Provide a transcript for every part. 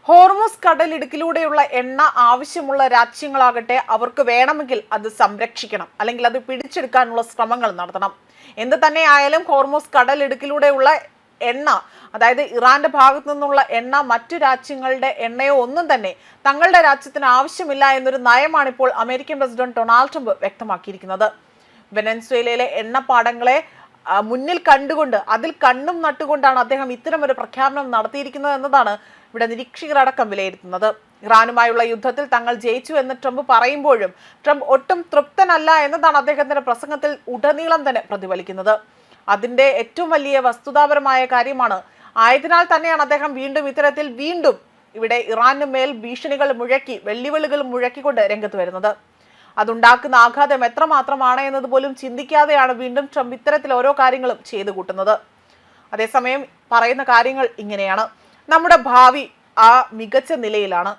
Hormuz കടലിടുക്കിലൂടെയുള്ള എണ്ണ ആവശ്യമുള്ള രാജ്യങ്ങളാകട്ടെ അവർക്ക് വേണമെങ്കിൽ അത് സംരക്ഷിക്കണം, അല്ലെങ്കിൽ അത് പിടിച്ചെടുക്കാനുള്ള ശ്രമങ്ങൾ നടത്തണം. എന്ത് തന്നെയായാലും ഹോർമുസ് കടലിടുക്കിലൂടെയുള്ള എണ്ണ, അതായത് ഇറാന്റെ ഭാഗത്തു നിന്നുള്ള എണ്ണ മറ്റു രാജ്യങ്ങളുടെ എണ്ണയോ ഒന്നും തന്നെ തങ്ങളുടെ രാജ്യത്തിന് ആവശ്യമില്ല എന്നൊരു നയമാണ് ഇപ്പോൾ അമേരിക്കൻ പ്രസിഡന്റ് ഡൊണാൾഡ് ട്രംപ് വ്യക്തമാക്കിയിരിക്കുന്നത്. വെനസ്വേലയിലെ എണ്ണപ്പാടങ്ങളെ മുന്നിൽ കണ്ടുകൊണ്ട് അതിൽ കണ്ണും നട്ടുകൊണ്ടാണ് അദ്ദേഹം ഇത്തരമൊരു പ്രഖ്യാപനം നടത്തിയിരിക്കുന്നത് എന്നതാണ് ഇവിടെ നിരീക്ഷകരടക്കം വിലയിരുത്തുന്നത്. ഇറാനുമായുള്ള യുദ്ധത്തിൽ തങ്ങൾ ജയിച്ചു എന്ന് ട്രംപ് പറയുമ്പോഴും ട്രംപ് ഒട്ടും തൃപ്തനല്ല എന്നതാണ് അദ്ദേഹത്തിന്റെ പ്രസംഗത്തിൽ ഉടനീളം തന്നെ പ്രതിഫലിക്കുന്നത്. അതിന്റെ ഏറ്റവും വലിയ വസ്തുതാപരമായ കാര്യമാണ്. ആയതിനാൽ തന്നെയാണ് അദ്ദേഹം വീണ്ടും ഇവിടെ ഇറാനു മേൽ ഭീഷണികൾ മുഴക്കി, വെല്ലുവിളികൾ മുഴക്കിക്കൊണ്ട് രംഗത്ത് വരുന്നത്. അതുണ്ടാക്കുന്ന ആഘാതം എത്രമാത്രമാണ് എന്നത് പോലും ചിന്തിക്കാതെയാണ് വീണ്ടും ട്രംപ് ഇത്തരത്തിൽ ഓരോ കാര്യങ്ങളും ചെയ്തു കൂട്ടുന്നത്. അതേസമയം പറയുന്ന കാര്യങ്ങൾ ഇങ്ങനെയാണ്: നമ്മുടെ ഭാവി ആ മികച്ച നിലയിലാണ്.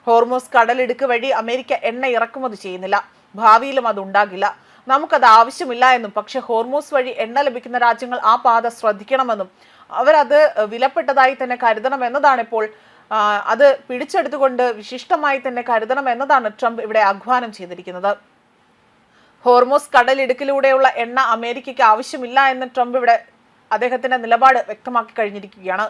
ഹോർമുസ് കടലിടുക്ക് വഴി അമേരിക്ക എണ്ണ ഇറക്കുമതി ചെയ്യുന്നില്ല, ഭാവിയിലും അതുണ്ടാകില്ല. നമുക്കത് ആവശ്യമില്ല എന്നും, പക്ഷെ ഹോർമുസ് വഴി എണ്ണ ലഭിക്കുന്ന രാജ്യങ്ങൾ ആ പാത ശ്രദ്ധിക്കണമെന്നും അവരത് വിലപ്പെട്ടതായി തന്നെ കരുതണം എന്നതാണ് ഇപ്പോൾ അത് പിടിച്ചെടുത്തുകൊണ്ട് വിശിഷ്ടമായി തന്നെ കരുതണം എന്നതാണ് ട്രംപ് ഇവിടെ ആഹ്വാനം ചെയ്തിരിക്കുന്നത്. ഹോർമുസ് കടലിടുക്കിലൂടെയുള്ള എണ്ണ അമേരിക്കയ്ക്ക് ആവശ്യമില്ല എന്ന് ട്രംപ് ഇവിടെ അദ്ദേഹത്തിന്റെ നിലപാട് വ്യക്തമാക്കി കഴിഞ്ഞിരിക്കുകയാണ്.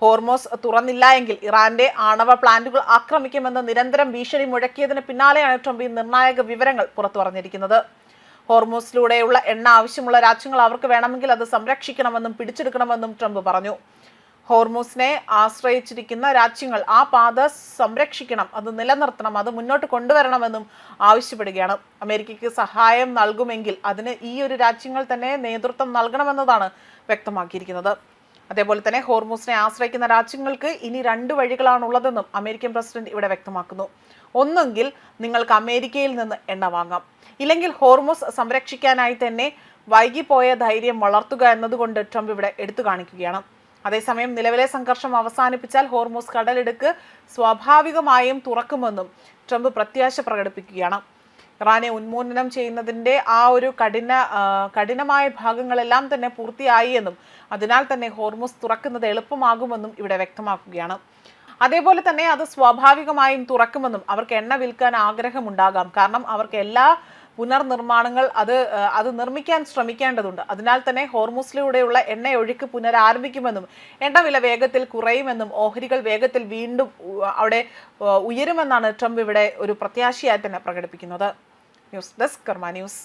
ഹോർമുസ് തുറന്നില്ല എങ്കിൽ ഇറാന്റെ ആണവ പ്ലാന്റുകൾ ആക്രമിക്കുമെന്ന് നിരന്തരം ഭീഷണി മുഴക്കിയതിന് പിന്നാലെയാണ് ട്രംപ് ഈ നിർണായക വിവരങ്ങൾ പുറത്തു പറഞ്ഞിരിക്കുന്നത്. ഹോർമുസിലൂടെയുള്ള എണ്ണ ആവശ്യമുള്ള രാജ്യങ്ങൾ അവർക്ക് വേണമെങ്കിൽ അത് സംരക്ഷിക്കണമെന്നും പിടിച്ചെടുക്കണമെന്നും ട്രംപ് പറഞ്ഞു. ഹോർമുസിനെ ആശ്രയിച്ചിരിക്കുന്ന രാജ്യങ്ങൾ ആ പാത സംരക്ഷിക്കണം, അത് നിലനിർത്തണം, അത് മുന്നോട്ട് കൊണ്ടുവരണമെന്നും ആവശ്യപ്പെടുകയാണ്. അമേരിക്കയ്ക്ക് സഹായം നൽകുമെങ്കിൽ അതിന് ഈ ഒരു രാജ്യങ്ങൾ തന്നെ നേതൃത്വം നൽകണമെന്നതാണ് വ്യക്തമാക്കിയിരിക്കുന്നത്. അതേപോലെ തന്നെ ഹോർമുസിനെ ആശ്രയിക്കുന്ന രാജ്യങ്ങൾക്ക് ഇനി 2 വഴികളാണുള്ളതെന്നും അമേരിക്കൻ പ്രസിഡന്റ് ഇവിടെ വ്യക്തമാക്കുന്നു. ഒന്നെങ്കിൽ നിങ്ങൾക്ക് അമേരിക്കയിൽ നിന്ന് എണ്ണ വാങ്ങാം, ഇല്ലെങ്കിൽ ഹോർമുസ് സംരക്ഷിക്കാനായി തന്നെ വൈകിപ്പോയ ധൈര്യം വളർത്തുക എന്നതുകൊണ്ട് ട്രംപ് ഇവിടെ എടുത്തു കാണിക്കുകയാണ്. അതേസമയം നിലവിലെ സംഘർഷം അവസാനിപ്പിച്ചാൽ ഹോർമുസ് കടലിടുക്ക് സ്വാഭാവികമായും തുറക്കുമെന്നും ട്രംപ് പ്രത്യാശ പ്രകടിപ്പിക്കുകയാണ്. ഇറാനെ ഉന്മൂലനം ചെയ്യുന്നതിൻ്റെ ആ ഒരു കഠിനമായ ഭാഗങ്ങളെല്ലാം തന്നെ പൂർത്തിയായി എന്നും അതിനാൽ തന്നെ ഹോർമുസ് തുറക്കുന്നത് എളുപ്പമാകുമെന്നും ഇവിടെ വ്യക്തമാക്കുകയാണ്. അതേപോലെ തന്നെ അത് സ്വാഭാവികമായും തുറക്കുമെന്നും അവർക്ക് എണ്ണ വിൽക്കാൻ ആഗ്രഹമുണ്ടാകാം, കാരണം അവർക്ക് എല്ലാ പുനർനിർമ്മാണങ്ങൾ അത് നിർമ്മിക്കാൻ ശ്രമിക്കേണ്ടതുണ്ട്. അതിനാൽ തന്നെ ഹോർമുസിലൂടെയുള്ള എണ്ണയൊഴുക്ക് പുനരാരംഭിക്കുമെന്നും എണ്ണവില വേഗത്തിൽ കുറയുമെന്നും ഓഹരികൾ വേഗത്തിൽ വീണ്ടും അവിടെ ഉയരുമെന്നാണ് ട്രംപ് ഇവിടെ ഒരു പ്രത്യാശയായി തന്നെ പ്രകടിപ്പിക്കുന്നത്. ന്യൂസ് ഡെസ്ക് കർമ്മ ന്യൂസ്.